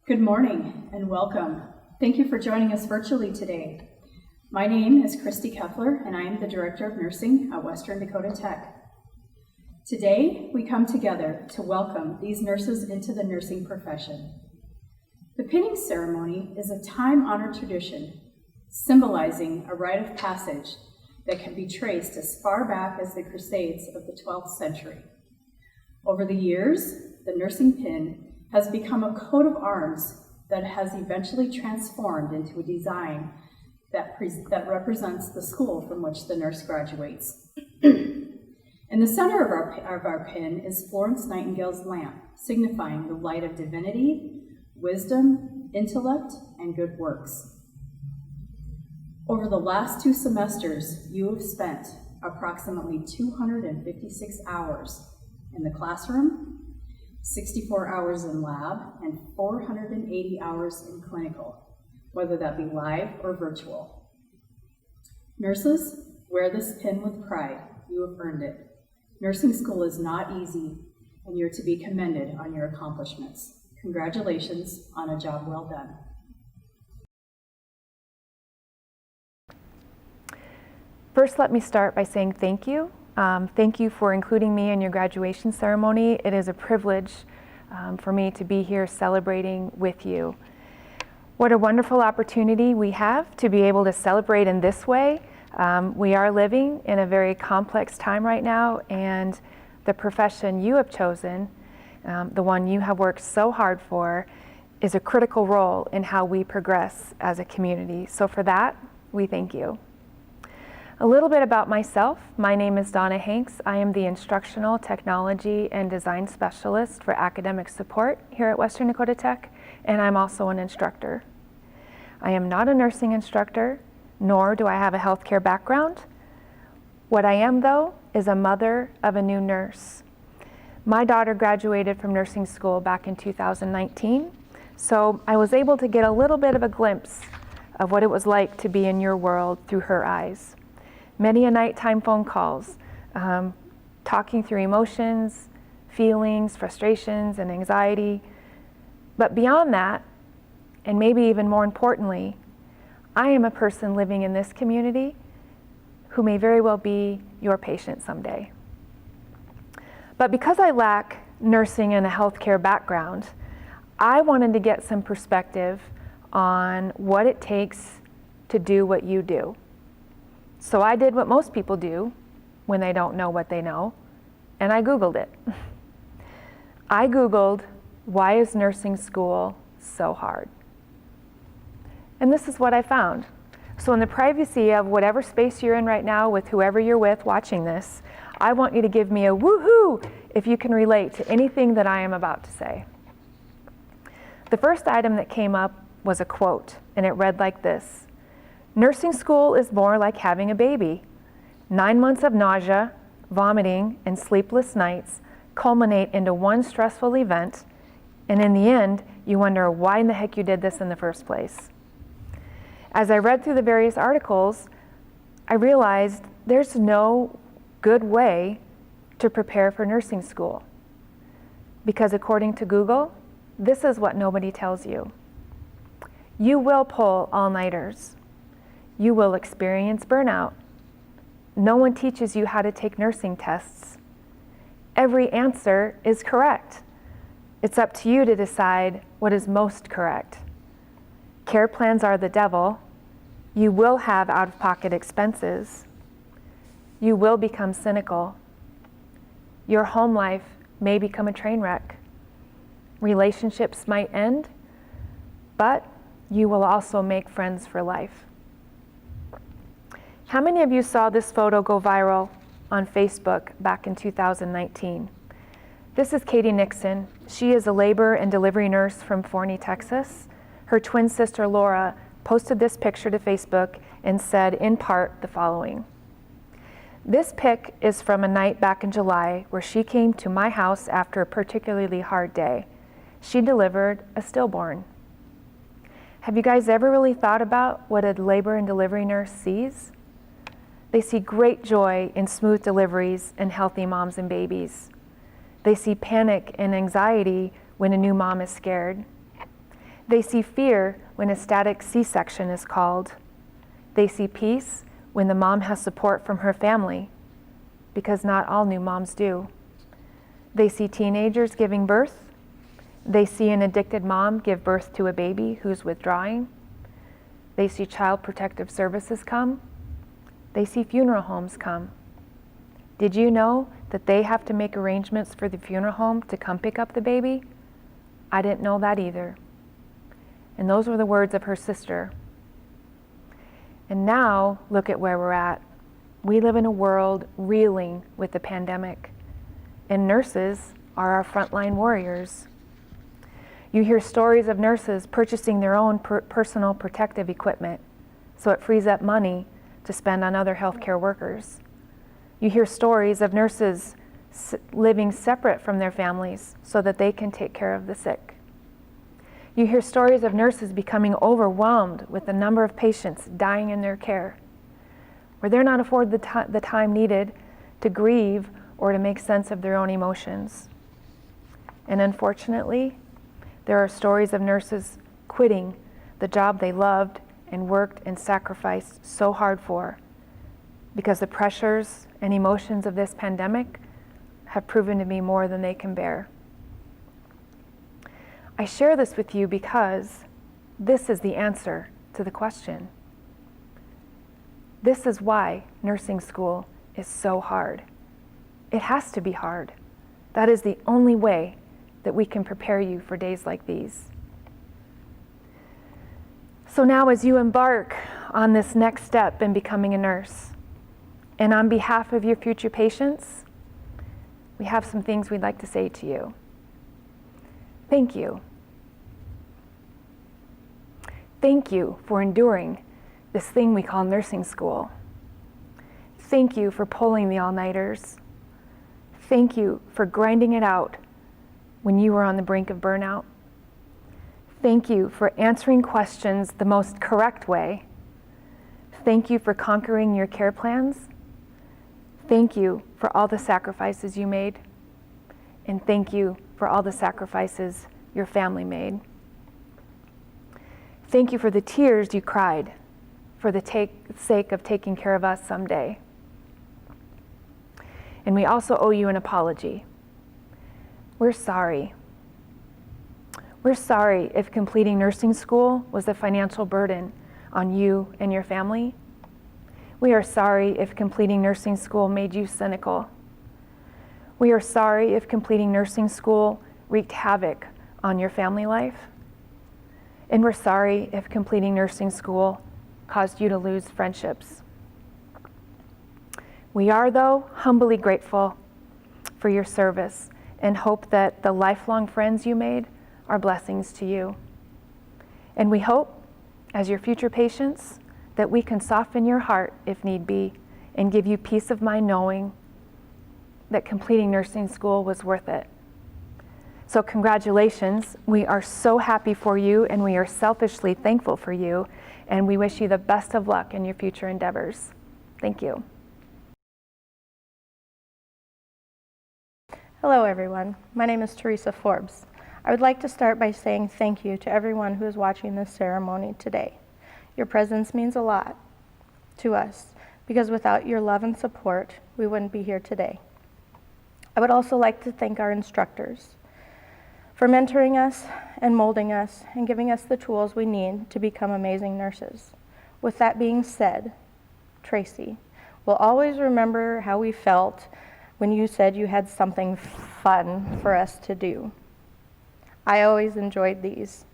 Good morning and welcome. Thank you for joining us virtually today. My name is Christy Keffler and I am the Director of Nursing at Western Dakota Tech. Today, we come together to welcome these nurses into the nursing profession. The pinning ceremony is a time-honored tradition symbolizing a rite of passage that can be traced as far back as the Crusades of the 12th century. Over the years, the nursing pin has become a coat of arms that has eventually transformed into a design that represents the school from which the nurse graduates. In the center of our pin is Florence Nightingale's lamp, signifying the light of divinity, wisdom, intellect, and good works. Over the last 2 semesters, you have spent approximately 256 hours in the classroom, 64 hours in lab, and 480 hours in clinical, whether that be live or virtual. Nurses, wear this pin with pride. You have earned it. Nursing school is not easy, and you're to be commended on your accomplishments. Congratulations on a job well done. First, let me start by saying thank you. Thank you for including me in your graduation ceremony. It is a privilege for me to be here celebrating with you. What a wonderful opportunity we have to be able to celebrate in this way. We are living in a very complex time right now, and the profession you have chosen, the one you have worked so hard for, is a critical role in how we progress as a community. So for that, we thank you. A little bit about myself. My name is Donna Hanks. I am the Instructional Technology and Design Specialist for Academic Support here at Western Dakota Tech, and I'm also an instructor. I am not a nursing instructor, nor do I have a healthcare background. What I am, though, is a mother of a new nurse. My daughter graduated from nursing school back in 2019, so I was able to get a little bit of a glimpse of what it was like to be in your world through her eyes. Many a nighttime phone calls, talking through emotions, feelings, frustrations, and anxiety. But beyond that, and maybe even more importantly, I am a person living in this community who may very well be your patient someday. But because I lack nursing and a healthcare background, I wanted to get some perspective on what it takes to do what you do. So I did what most people do when they don't know what they know, and I Googled it. I Googled, why is nursing school so hard? And this is what I found. So in the privacy of whatever space you're in right now with whoever you're with watching this, I want you to give me a woohoo if you can relate to anything that I am about to say. The first item that came up was a quote, and it read like this: "Nursing school is more like having a baby. 9 months of nausea, vomiting, and sleepless nights culminate into one stressful event, and in the end, you wonder why in the heck you did this in the first place." As I read through the various articles, I realized there's no good way to prepare for nursing school. Because according to Google, this is what nobody tells you. You will pull all-nighters. You will experience burnout. No one teaches you how to take nursing tests. Every answer is correct. It's up to you to decide what is most correct. Care plans are the devil. You will have out-of-pocket expenses. You will become cynical. Your home life may become a train wreck. Relationships might end, but you will also make friends for life. How many of you saw this photo go viral on Facebook back in 2019? This is Katie Nixon. She is a labor and delivery nurse from Forney, Texas. Her twin sister Laura posted this picture to Facebook and said in part the following: "This pic is from a night back in July where she came to my house after a particularly hard day. She delivered a stillborn." Have you guys ever really thought about what a labor and delivery nurse sees? They see great joy in smooth deliveries and healthy moms and babies. They see panic and anxiety when a new mom is scared. They see fear when a static C-section is called. They see peace when the mom has support from her family, because not all new moms do. They see teenagers giving birth. They see an addicted mom give birth to a baby who's withdrawing. They see child protective services come. They see funeral homes come. Did you know that they have to make arrangements for the funeral home to come pick up the baby? I didn't know that either. And those were the words of her sister. And now, look at where we're at. We live in a world reeling with the pandemic, and nurses are our frontline warriors. You hear stories of nurses purchasing their own personal protective equipment, so it frees up money to spend on other healthcare workers. You hear stories of nurses living separate from their families so that they can take care of the sick. You hear stories of nurses becoming overwhelmed with the number of patients dying in their care, where they're not afforded the time needed to grieve or to make sense of their own emotions. And unfortunately, there are stories of nurses quitting the job they loved and worked and sacrificed so hard for, because the pressures and emotions of this pandemic have proven to be more than they can bear. I share this with you because this is the answer to the question. This is why nursing school is so hard. It has to be hard. That is the only way that we can prepare you for days like these. So now, as you embark on this next step in becoming a nurse, and on behalf of your future patients, we have some things we'd like to say to you. Thank you. Thank you for enduring this thing we call nursing school. Thank you for pulling the all-nighters. Thank you for grinding it out when you were on the brink of burnout. Thank you for answering questions the most correct way. Thank you for conquering your care plans. Thank you for all the sacrifices you made. And thank you for all the sacrifices your family made. Thank you for the tears you cried for the sake of taking care of us someday. And we also owe you an apology. We're sorry. We're sorry if completing nursing school was a financial burden on you and your family. We are sorry if completing nursing school made you cynical. We are sorry if completing nursing school wreaked havoc on your family life. And we're sorry if completing nursing school caused you to lose friendships. We are, though, humbly grateful for your service and hope that the lifelong friends you made are blessings to you. And we hope, as your future patients, that we can soften your heart if need be and give you peace of mind knowing that completing nursing school was worth it. So congratulations. We are so happy for you, and we are selfishly thankful for you, and we wish you the best of luck in your future endeavors. Thank you. Hello everyone, my name is Teresa Forbes. I would like to start by saying thank you to everyone who is watching this ceremony today. Your presence means a lot to us because without your love and support, we wouldn't be here today. I would also like to thank our instructors for mentoring us and molding us and giving us the tools we need to become amazing nurses. With that being said, Tracy, we'll always remember how we felt when you said you had something fun for us to do. I always enjoyed these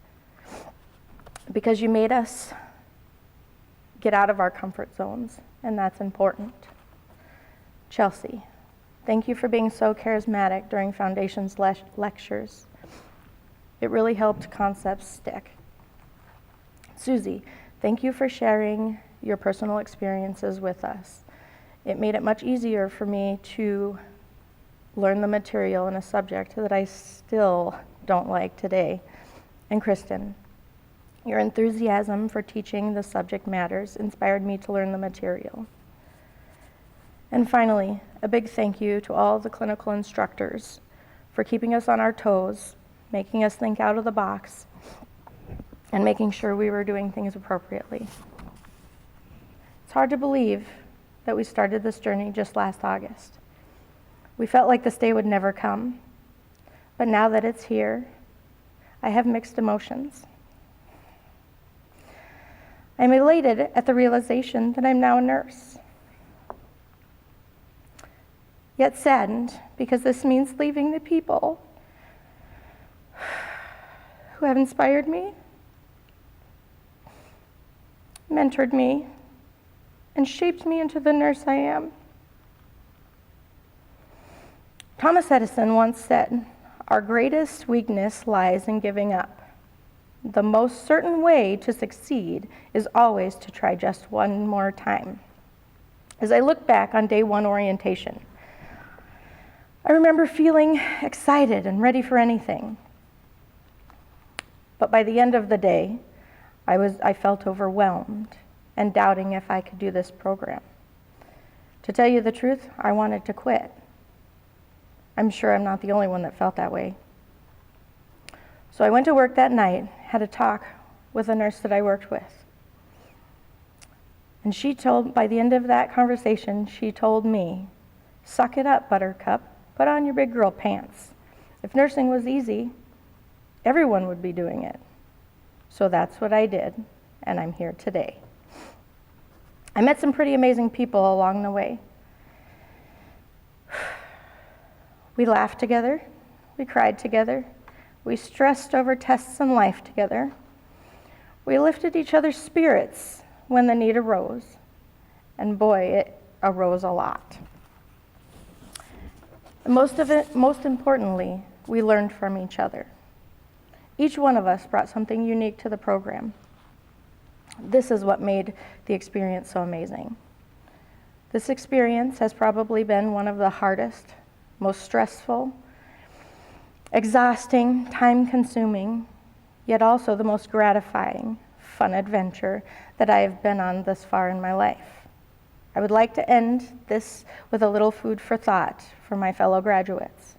because you made us get out of our comfort zones, and that's important. Chelsea, thank you for being so charismatic during Foundation's lectures. It really helped concepts stick. Susie, thank you for sharing your personal experiences with us. It made it much easier for me to learn the material in a subject that I still don't like today. And Kristen, your enthusiasm for teaching the subject matters inspired me to learn the material. And finally, a big thank you to all the clinical instructors for keeping us on our toes, making us think out of the box, and making sure we were doing things appropriately. It's hard to believe that we started this journey just last August. We felt like this day would never come, but now that it's here, I have mixed emotions. I'm elated at the realization that I'm now a nurse, yet saddened because this means leaving the people who have inspired me, mentored me, and shaped me into the nurse I am. Thomas Edison once said, "Our greatest weakness lies in giving up. The most certain way to succeed is always to try just one more time." As I look back on day one orientation, I remember feeling excited and ready for anything. But by the end of the day, I felt overwhelmed and doubting if I could do this program. To tell you the truth, I wanted to quit. I'm sure I'm not the only one that felt that way. So I went to work that night, had a talk with a nurse that I worked with. And by the end of that conversation, she told me, "Suck it up, Buttercup. Put on your big girl pants. If nursing was easy, everyone would be doing it." So that's what I did, and I'm here today. I met some pretty amazing people along the way. We laughed together, we cried together, we stressed over tests and life together. We lifted each other's spirits when the need arose, and boy, it arose a lot. Most importantly, we learned from each other. Each one of us brought something unique to the program. This is what made the experience so amazing. This experience has probably been one of the hardest, most stressful, exhausting, time-consuming, yet also the most gratifying, fun adventure that I have been on thus far in my life. I would like to end this with a little food for thought for my fellow graduates.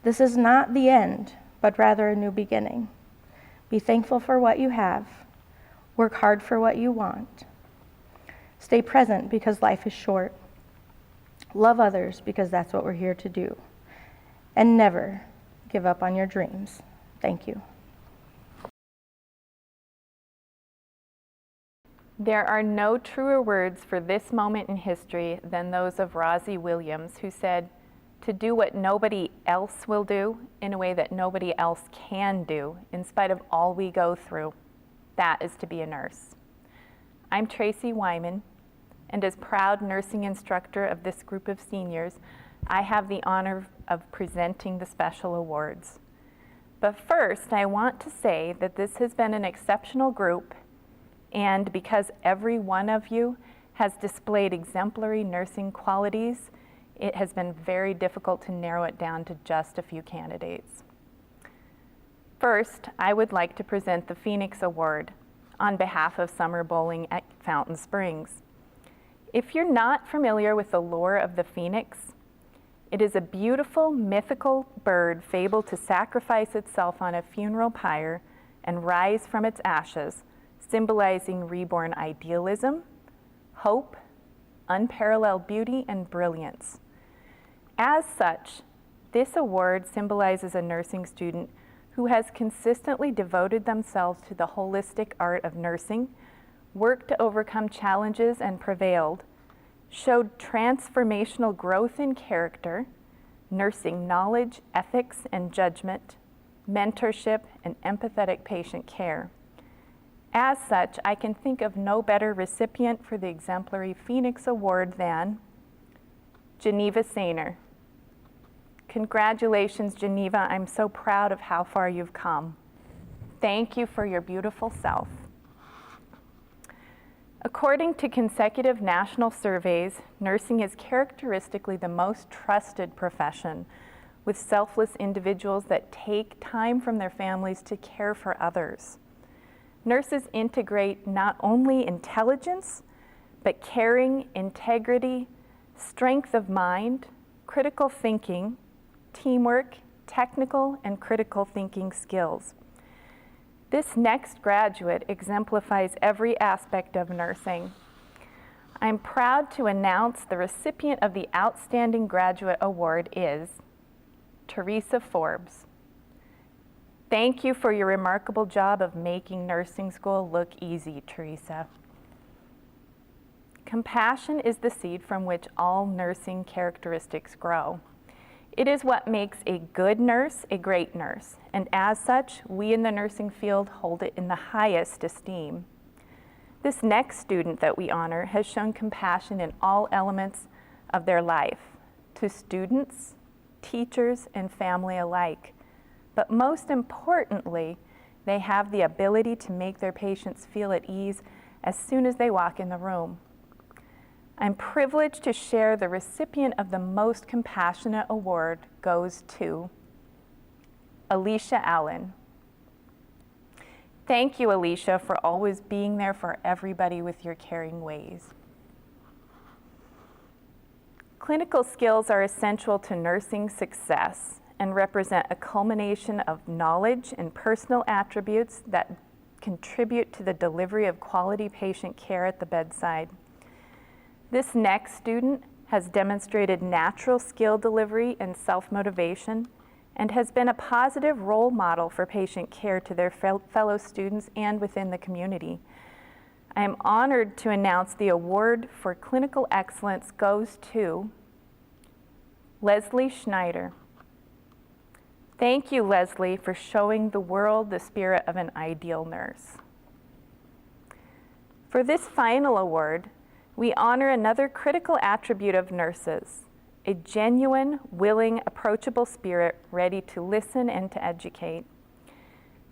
This is not the end, but rather a new beginning. Be thankful for what you have. Work hard for what you want. Stay present because life is short. Love others because that's what we're here to do. And never give up on your dreams. Thank you. There are no truer words for this moment in history than those of Rosie Williams, who said, "To do what nobody else will do in a way that nobody else can do, in spite of all we go through, that is to be a nurse." I'm Tracy Wyman, and as proud nursing instructor of this group of seniors, I have the honor of presenting the special awards. But first, I want to say that this has been an exceptional group, and because every one of you has displayed exemplary nursing qualities, it has been very difficult to narrow it down to just a few candidates. First, I would like to present the Phoenix Award on behalf of Summer Bowling at Fountain Springs. If you're not familiar with the lore of the phoenix, it is a beautiful, mythical bird fabled to sacrifice itself on a funeral pyre and rise from its ashes, symbolizing reborn idealism, hope, unparalleled beauty, and brilliance. As such, this award symbolizes a nursing student who has consistently devoted themselves to the holistic art of nursing, worked to overcome challenges and prevailed, showed transformational growth in character, nursing knowledge, ethics, and judgment, mentorship, and empathetic patient care. As such, I can think of no better recipient for the exemplary Phoenix Award than Geneva Sainer. Congratulations, Geneva. I'm so proud of how far you've come. Thank you for your beautiful self. According to consecutive national surveys, nursing is characteristically the most trusted profession, with selfless individuals that take time from their families to care for others. Nurses integrate not only intelligence, but caring, integrity, strength of mind, critical thinking, teamwork, technical and critical thinking skills. This next graduate exemplifies every aspect of nursing. I'm proud to announce the recipient of the Outstanding Graduate Award is Teresa Forbes. Thank you for your remarkable job of making nursing school look easy, Teresa. Compassion is the seed from which all nursing characteristics grow. It is what makes a good nurse a great nurse, and as such, we in the nursing field hold it in the highest esteem. This next student that we honor has shown compassion in all elements of their life, to students, teachers, and family alike. But most importantly, they have the ability to make their patients feel at ease as soon as they walk in the room. I'm privileged to share the recipient of the Most Compassionate Award goes to Alicia Allen. Thank you, Alicia, for always being there for everybody with your caring ways. Clinical skills are essential to nursing success and represent a culmination of knowledge and personal attributes that contribute to the delivery of quality patient care at the bedside. This next student has demonstrated natural skill delivery and self-motivation and has been a positive role model for patient care to their fellow students and within the community. I am honored to announce the award for clinical excellence goes to Leslie Schneider. Thank you, Leslie, for showing the world the spirit of an ideal nurse. For this final award, we honor another critical attribute of nurses, a genuine, willing, approachable spirit ready to listen and to educate.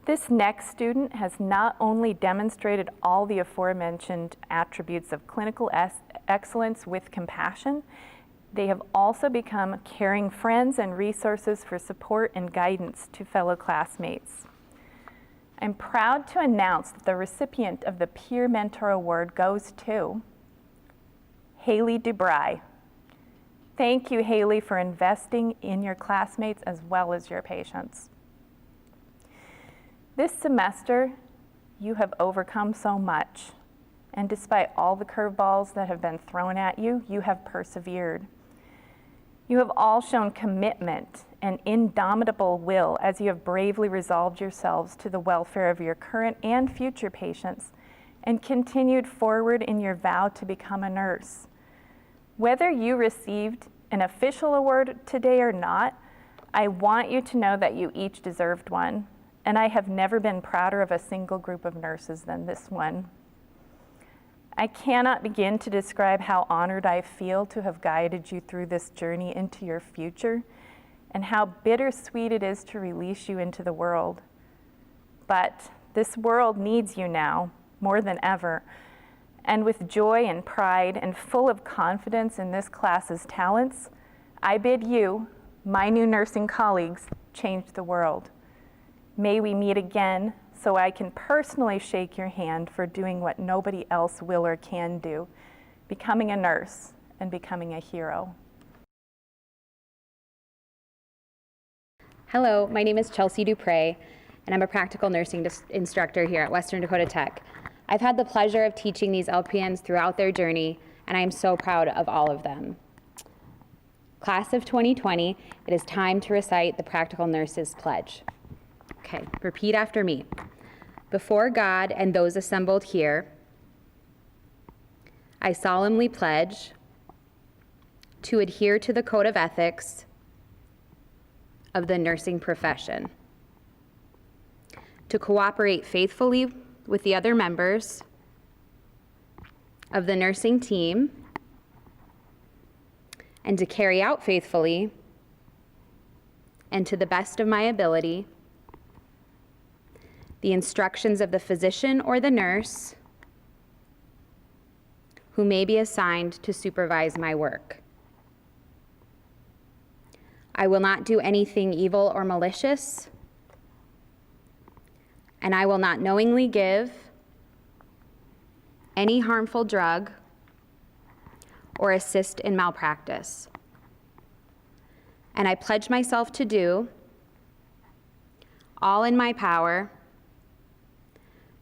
This next student has not only demonstrated all the aforementioned attributes of clinical excellence with compassion, they have also become caring friends and resources for support and guidance to fellow classmates. I'm proud to announce that the recipient of the Peer Mentor Award goes to Haley DeBry. Thank you, Haley, for investing in your classmates as well as your patients. This semester, you have overcome so much, and despite all the curveballs that have been thrown at you, you have persevered. You have all shown commitment and indomitable will as you have bravely resolved yourselves to the welfare of your current and future patients and continued forward in your vow to become a nurse. Whether you received an official award today or not, I want you to know that you each deserved one, and I have never been prouder of a single group of nurses than this one. I cannot begin to describe how honored I feel to have guided you through this journey into your future, and how bittersweet it is to release you into the world. But this world needs you now, more than ever, and with joy and pride and full of confidence in this class's talents, I bid you, my new nursing colleagues, change the world. May we meet again so I can personally shake your hand for doing what nobody else will or can do, becoming a nurse and becoming a hero. Hello, my name is Chelsea Dupre, and I'm a practical nursing instructor here at Western Dakota Tech. I've had the pleasure of teaching these LPNs throughout their journey, and I'm so proud of all of them. Class of 2020, it is time to recite the Practical Nurses Pledge. Okay, repeat after me. Before God and those assembled here, I solemnly pledge to adhere to the code of ethics of the nursing profession, to cooperate faithfully with the other members of the nursing team, and to carry out faithfully and to the best of my ability the instructions of the physician or the nurse who may be assigned to supervise my work. I will not do anything evil or malicious, and I will not knowingly give any harmful drug or assist in malpractice. And I pledge myself to do all in my power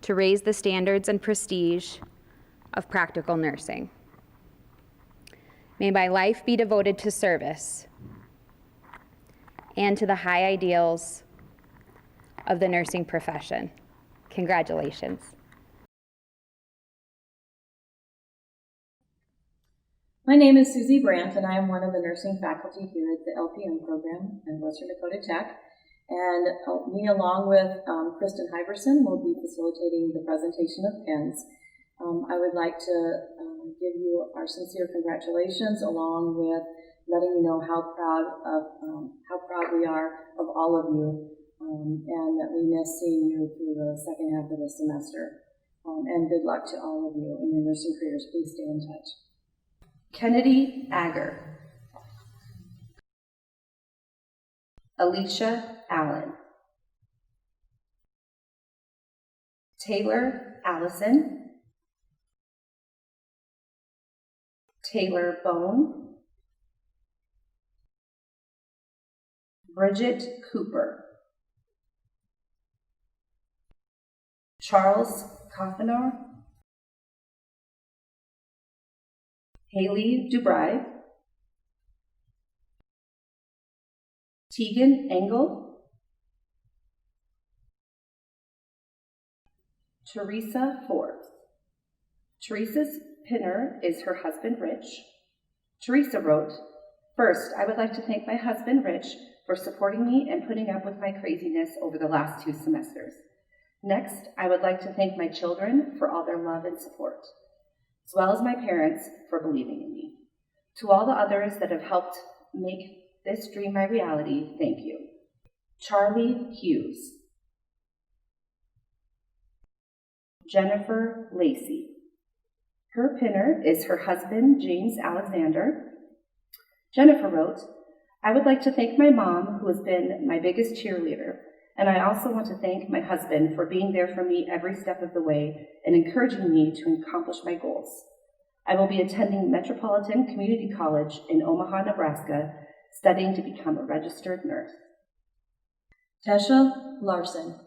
to raise the standards and prestige of practical nursing. May my life be devoted to service and to the high ideals of the nursing profession. Congratulations. My name is Susie Brandt, and I am one of the nursing faculty here at the LPN program at Western Dakota Tech. And me, along with Kristen Hyverson, will be facilitating the presentation of pins. I would like to give you our sincere congratulations, along with letting you know how proud we are of all of you, and that we miss seeing you through the second half of the semester. And good luck to all of you in your nursing careers. Please stay in touch. Kennedy Agger. Alicia Allen. Taylor Allison. Taylor Bone. Bridget Cooper. Charles Coffenor. Haley Dubry. Tegan Engel. Teresa Forbes. Teresa's pinner is her husband, Rich. Teresa wrote, "First, I would like to thank my husband, Rich, for supporting me and putting up with my craziness over the last 2 semesters. Next, I would like to thank my children for all their love and support, as well as my parents for believing in me. To all the others that have helped make this dream my reality, thank you." Charlie Hughes. Jennifer Lacey. Her pinner is her husband, James Alexander. Jennifer wrote, "I would like to thank my mom, who has been my biggest cheerleader, and I also want to thank my husband for being there for me every step of the way and encouraging me to accomplish my goals. I will be attending Metropolitan Community College in Omaha, Nebraska, studying to become a registered nurse." Tesha Larson.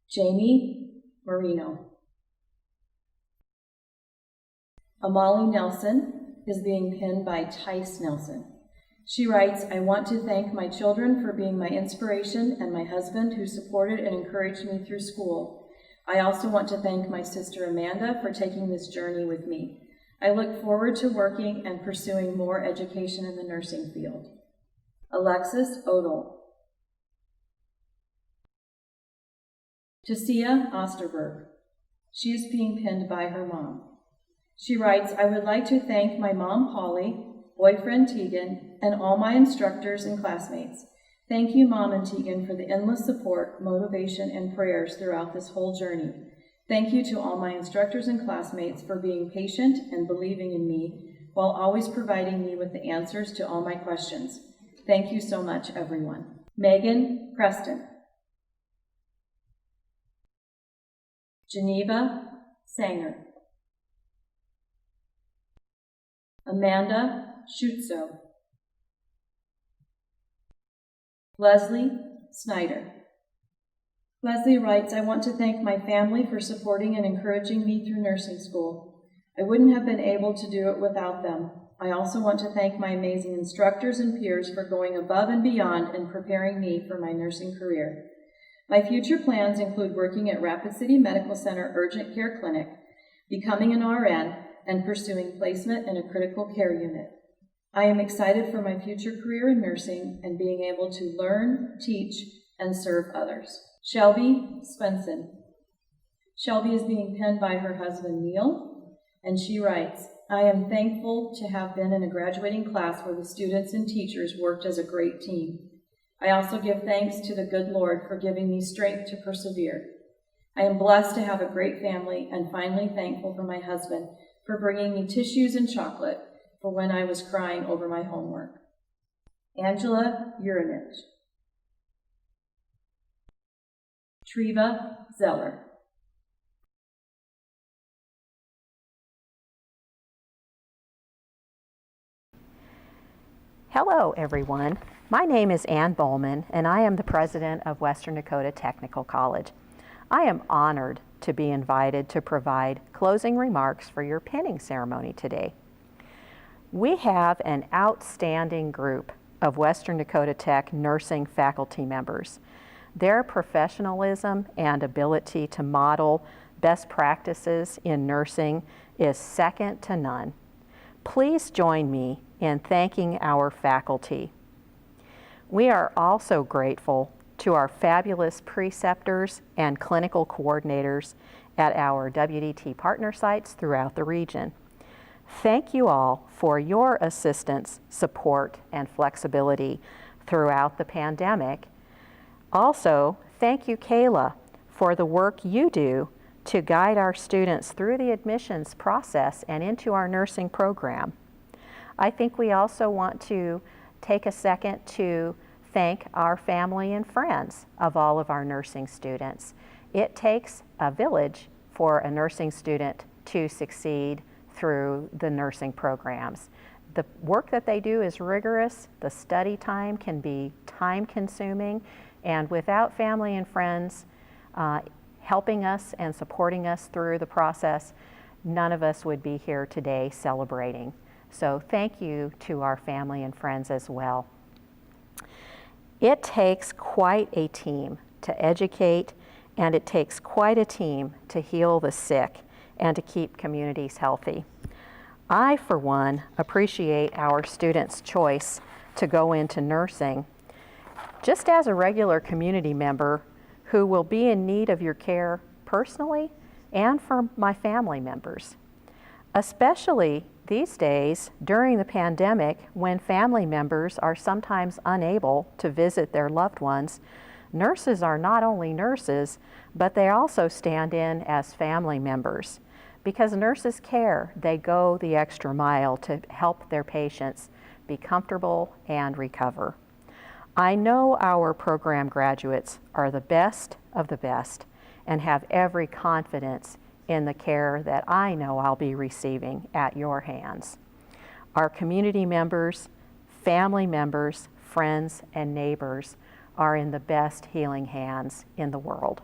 Jamie Marino. Amali Nelson is being pinned by Tice Nelson. She writes, "I want to thank my children for being my inspiration and my husband who supported and encouraged me through school. I also want to thank my sister Amanda for taking this journey with me. I look forward to working and pursuing more education in the nursing field." Alexis Odell. Tasia Osterberg. She is being pinned by her mom. She writes, "I would like to thank my mom, Polly, boyfriend, Tegan, and all my instructors and classmates. Thank you, Mom and Tegan, for the endless support, motivation, and prayers throughout this whole journey. Thank you to all my instructors and classmates for being patient and believing in me while always providing me with the answers to all my questions. Thank you so much, everyone." Megan Preston. Geneva Sanger. Amanda Schutzo. Leslie Snyder. Leslie writes, "I want to thank my family for supporting and encouraging me through nursing school. I wouldn't have been able to do it without them. I also want to thank my amazing instructors and peers for going above and beyond and preparing me for my nursing career. My future plans include working at Rapid City Medical Center Urgent Care Clinic, becoming an RN, and pursuing placement in a critical care unit. I am excited for my future career in nursing and being able to learn, teach, and serve others." Shelby Swenson. Shelby is being penned by her husband, Neil, and she writes, "I am thankful to have been in a graduating class where the students and teachers worked as a great team. I also give thanks to the good Lord for giving me strength to persevere. I am blessed to have a great family and finally thankful for my husband for bringing me tissues and chocolate for when I was crying over my homework." Angela Urinich. Treva Zeller. Hello, everyone. My name is Ann Bowman, and I am the president of Western Dakota Technical College. I am honored to be invited to provide closing remarks for your pinning ceremony today. We have an outstanding group of Western Dakota Tech nursing faculty members. Their professionalism and ability to model best practices in nursing is second to none. Please join me in thanking our faculty. We are also grateful to our fabulous preceptors and clinical coordinators at our WDT partner sites throughout the region. Thank you all for your assistance, support, and flexibility throughout the pandemic. Also, thank you, Kayla, for the work you do to guide our students through the admissions process and into our nursing program. I think we also want to take a second to thank our family and friends of all of our nursing students. It takes a village for a nursing student to succeed through the nursing programs. The work that they do is rigorous, the study time can be time-consuming, and without family and friends helping us and supporting us through the process, none of us would be here today celebrating. So thank you to our family and friends as well. It takes quite a team to educate, and it takes quite a team to heal the sick and to keep communities healthy. I, for one, appreciate our students' choice to go into nursing. Just as a regular community member who will be in need of your care personally and for my family members. Especially these days during the pandemic when family members are sometimes unable to visit their loved ones, nurses are not only nurses, but they also stand in as family members. Because nurses care, they go the extra mile to help their patients be comfortable and recover. I know our program graduates are the best of the best and have every confidence in the care that I know I'll be receiving at your hands. Our community members, family members, friends, and neighbors are in the best healing hands in the world.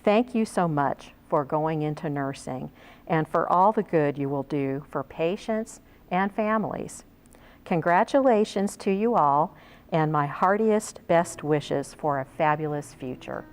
Thank you so much for going into nursing and for all the good you will do for patients and families. Congratulations to you all, and my heartiest best wishes for a fabulous future.